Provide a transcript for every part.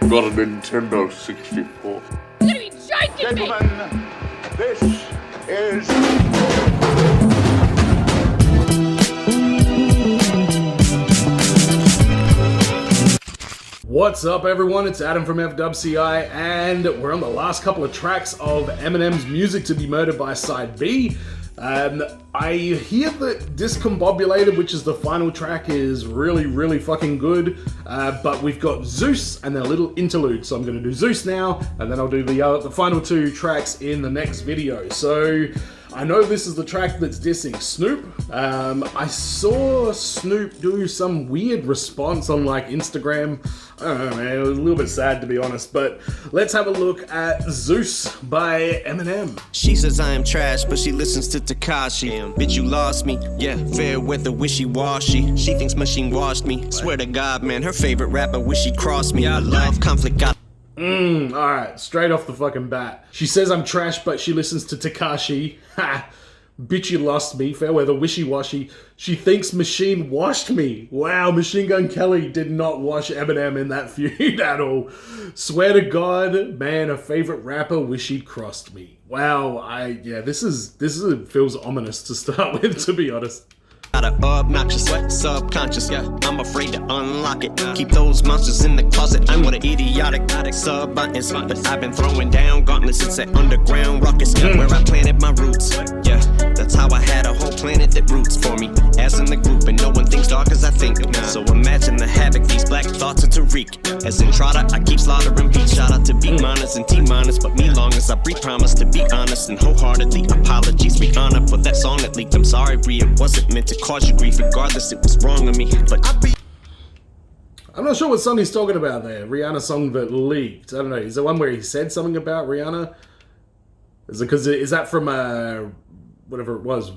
I've got a Nintendo 64. You're gonna be joking me! Gentlemen, this is... What's up everyone, it's Adam from FWCI and we're on the last couple of tracks of Eminem's Music to Be Murdered by Side B. I hear that Discombobulated, which is the final track, is really fucking good, but we've got Zeus and then a little interlude, so I'm going to do Zeus now and then I'll do the final two tracks in the next video. So I know this is the track that's dissing Snoop. I saw Snoop do some weird response on like Instagram. I don't know, man, it was a little bit sad to be honest, but let's have a look at Zeus by Eminem. She says I am trash, but she listens to Tekashi. Bitch, you lost me, yeah, fair weather, wishy-washy. She thinks machine washed me, swear to God, man, her favorite rapper wish he crossed me. I love conflict, got Alright, straight off the fucking bat. She says I'm trash, but she listens to Tekashi. Ha! Bitch, you lost me. Fair weather, wishy-washy. She thinks Machine washed me. Wow, Machine Gun Kelly did not wash Eminem in that feud at all. Swear to God, man, a favorite rapper wish he'd crossed me. Wow, this feels ominous to start with, to be honest. Got a obnoxious, subconscious, yeah. I'm afraid to unlock it. Keep those monsters in the closet. I'm what an idiotic sub-buttons. But I've been throwing down gauntlets since that underground ruckus. Where I planted my roots, yeah. That's how I had a whole planet that roots for me. As in the group, and no one thinks dark as I think. So imagine the havoc these black thoughts are to wreak. As in Trotter, I keep slaughtering beats. Shout out to B-minus and T-minus. But me long as I breathe, promise to be honest and wholeheartedly. Apologies, be honored for that song that leaked. I'm sorry, Brie, it wasn't meant to cause you grief, regardless it was wrong of me, but I'm not sure what song he's talking about there. Rihanna song that leaked. I don't know. Is there one where he said something about Rihanna? Is that from whatever it was,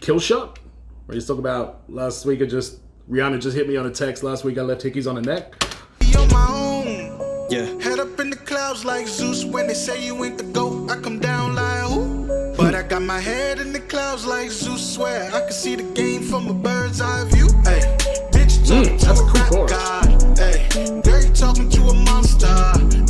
Kill Shot? Where he's talking about last week Rihanna just hit me on a text. Last week I left hickeys on her neck. Be on my own. Yeah. Head up in the clouds like Zeus. When they say you ain't the GOAT, I come down like who? But I got my head in the clouds like Zeus. Swear I can see the game from a bird's eye view. Hey, bitch talking to a rap god. Hey, girl you talking to a monster.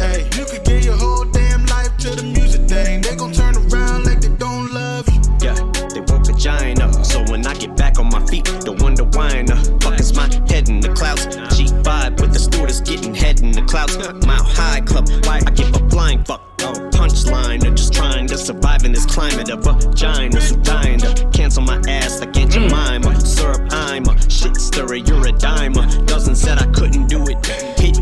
Hey, you could give your whole damn life to the music thing. They gon' turn around like they don't love you. yeah, they woke a giant up. So when I get back on my feet, don't wonder why in the fuck is my head in the clouds. Cheap vibe with the stewardess getting head in the clouds. Mile high club, why I give a flying fuck. Punchline, or just trying to survive in this climate of vaginas who dying to cancel my ass like Aunt Jemima. Syrup, I'm a shit stirrer, you're a dimer. Dozen said I couldn't do it. Hit.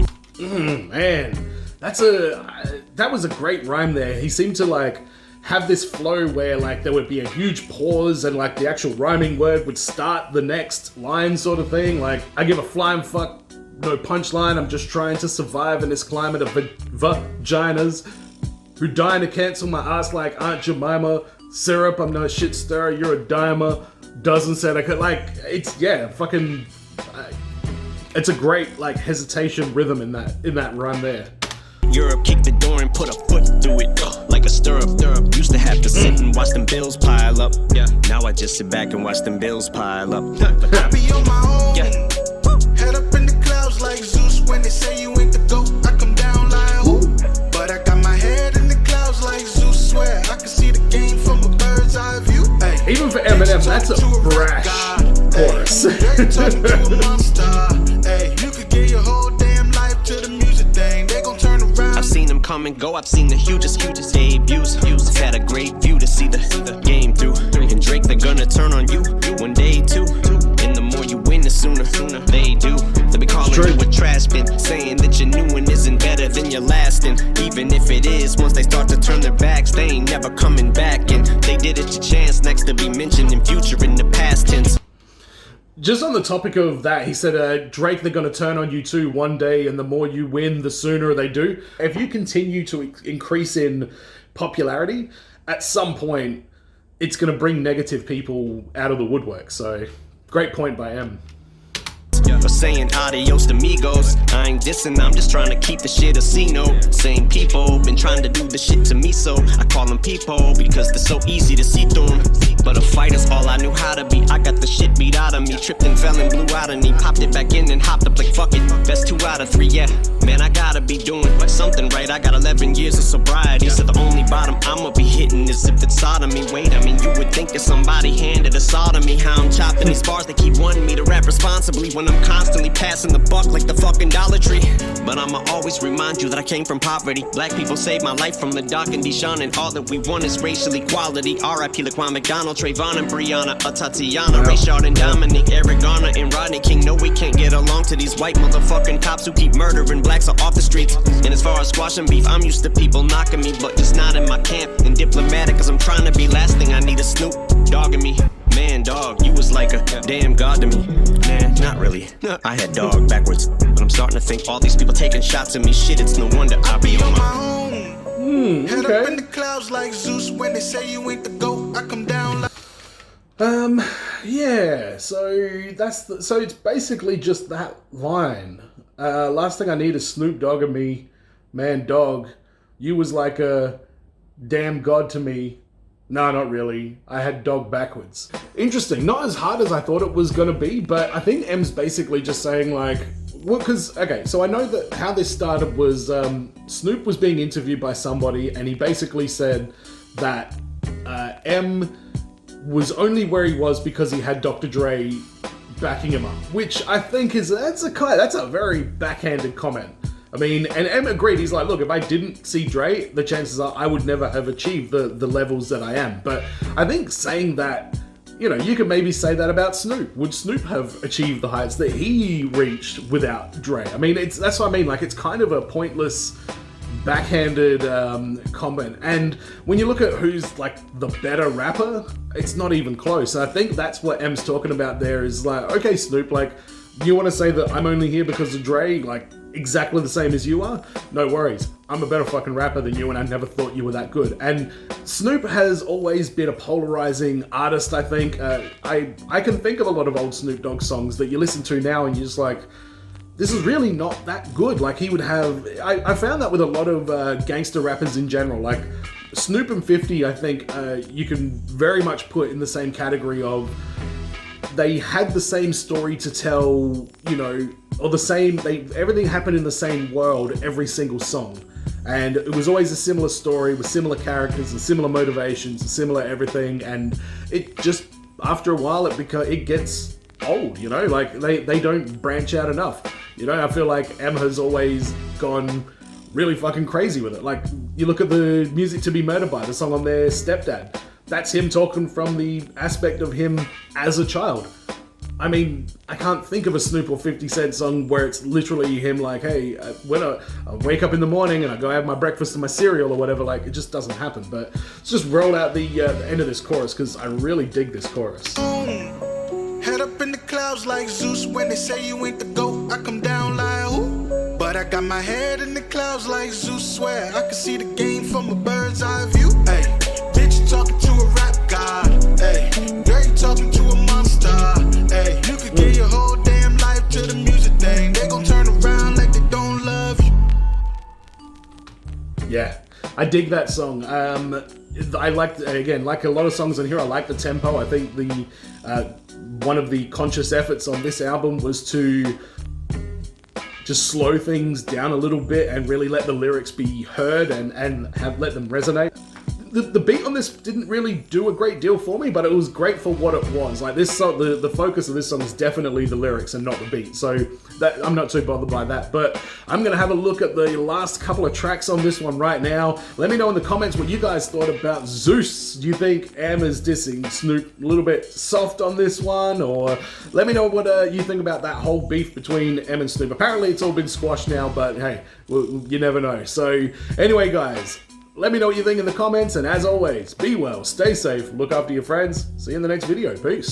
Man, that was a great rhyme there. He seemed to like have this flow where like there would be a huge pause and like the actual rhyming word would start the next line sort of thing. Like, I give a flying fuck, no punchline, I'm just trying to survive in this climate of vaginas who dying to cancel my ass like Aunt Jemima. Syrup, I'm no shit stirrer, you're a dimer. Doesn't said I could, like, it's, yeah, fucking, it's a great, like, hesitation rhythm in that rhyme there. Europe kicked the door and put a foot through it, like a stirrup. Used to have to sit and watch them bills pile up. Yeah, now I just sit back and watch them bills pile up. I be on my own. Yeah. Head up in the clouds like Zeus. When they say you ain't the GOAT, I come down like who? But I got my head in the clouds like Zeus. Swear I can see the game from a bird's eye view. Ay, even for Eminem, that's a brash chorus. Ay, talking to a monster. Ay, you could give your whole damn life to the music thing. They gon' turn around. I've seen them come and go. I've seen the hugest debuts. Had a great view to see the game through. And Drake, they're gonna turn on you one day too. And the more you win, the sooner they do. They be calling you a trash bin, saying that your new one isn't better than your last. And even if it is, once they start to turn their backs, they ain't never coming back. And they did it to chance next to be mentioned in future in the past tense. Just on the topic of that, he said, Drake, they're going to turn on you too one day, and the more you win, the sooner they do. If you continue to increase in popularity, at some point, it's going to bring negative people out of the woodwork. So, great point by M. For saying adios to amigos. I ain't dissing, I'm just trying to keep the shit a C-note. Same people been trying to do the shit to me, so I call them people because they're so easy to see through them. But a fighter's all I knew how to be. I got the shit beat out of me. Tripped and fell and blew out of me. Popped it back in and hopped up like fuck it. Best 2 out of 3, yeah. Man, I gotta right. I got 11 years of sobriety, so the only bottom I'ma be hitting is if it's sodomy. Wait, I mean, you would think that somebody handed a saw to me. How I'm chopping these bars, they keep wanting me to rap responsibly when I'm constantly passing the buck like the fucking Dollar Tree. But I'ma always remind you that I came from poverty. Black people saved my life from the Doc and Deshaun, and all that we want is racial equality. R.I.P. Laquan McDonald, Trayvon and Breonna, Tatiana, Ray Shard and Dominic, Eric Garner and Rodney King. No, we can't get along to these white motherfucking cops who keep murdering blacks off the streets. And as far as squashing beef, I'm used to people knocking me, but just not in my camp. And diplomatic, cause I'm trying to be last thing I need a Snoop Dogg in me. Man, dog, you was like a damn god to me. Man, not really. I had dog backwards. But I'm starting to think all these people taking shots at me. Shit, it's no wonder I be on my own. Head up in the clouds like Zeus. When they say you ain't the GOAT, I come down like... Yeah, so it's basically just that line. Last thing I need is Snoop Dogg and me. Man, dog, you was like a damn god to me. No, not really. I had dog backwards. Interesting. Not as hard as I thought it was gonna be, but I think M's basically just saying like, well, because, okay, so I know that how this started was Snoop was being interviewed by somebody, and he basically said that M was only where he was because he had Dr. Dre backing him up, which I think that's a very backhanded comment. I mean, and M agreed. He's like, look, if I didn't see Dre, the chances are I would never have achieved the levels that I am. But I think saying that, you know, you could maybe say that about Snoop. Would Snoop have achieved the heights that he reached without Dre? I mean, that's what I mean. Like, it's kind of a pointless, backhanded comment. And when you look at who's like the better rapper, it's not even close. And I think that's what M's talking about there is like, okay, Snoop, like, you want to say that I'm only here because of Dre, like, exactly the same as you are? No worries. I'm a better fucking rapper than you, and I never thought you were that good. And Snoop has always been a polarizing artist, I think. I can think of a lot of old Snoop Dogg songs that you listen to now and you're just like, this is really not that good. Like, he would have... I found that with a lot of gangster rappers in general. Like, Snoop and 50, I think you can very much put in the same category of... They had the same story to tell, you know, or the same, everything happened in the same world, every single song. And it was always a similar story with similar characters and similar motivations and similar everything. And it just, after a while, it gets old, you know, like they don't branch out enough. You know, I feel like M has always gone really fucking crazy with it. Like, you look at the Music to Be Murdered By, the song on their Stepdad. That's him talking from the aspect of him as a child. I mean, I can't think of a Snoop or 50 Cent song where it's literally him like, hey, when I wake up in the morning and I go have my breakfast and my cereal or whatever, like, it just doesn't happen. But let's just roll out the end of this chorus because I really dig this chorus. Head up in the clouds like Zeus. When they say you ain't the GOAT, I come down like who? But I got my head in the clouds like Zeus. Swear I can see the game from a bird's eye view. Hey, bitch, you talking to a rap god. Hey, girl, you talking to a monster. Hey, you could give your whole damn life to the music thing. They gon' turn around like they don't love you. Yeah, I dig that song. I like, again, like a lot of songs on here, I like the tempo. I think the one of the conscious efforts on this album was to just slow things down a little bit and really let the lyrics be heard and let them resonate. The beat on this didn't really do a great deal for me, but it was great for what it was. Like, this song, the focus of this song is definitely the lyrics and not the beat. So that I'm not too bothered by that. But I'm gonna have a look at the last couple of tracks on this one right now. Let me know in the comments what you guys thought about Zeus. Do you think M is dissing Snoop a little bit soft on this one? Or let me know what you think about that whole beef between M and Snoop. Apparently it's all been squashed now, but hey, you never know. So anyway, guys, let me know what you think in the comments, and as always, be well, stay safe, look after your friends. See you in the next video. Peace.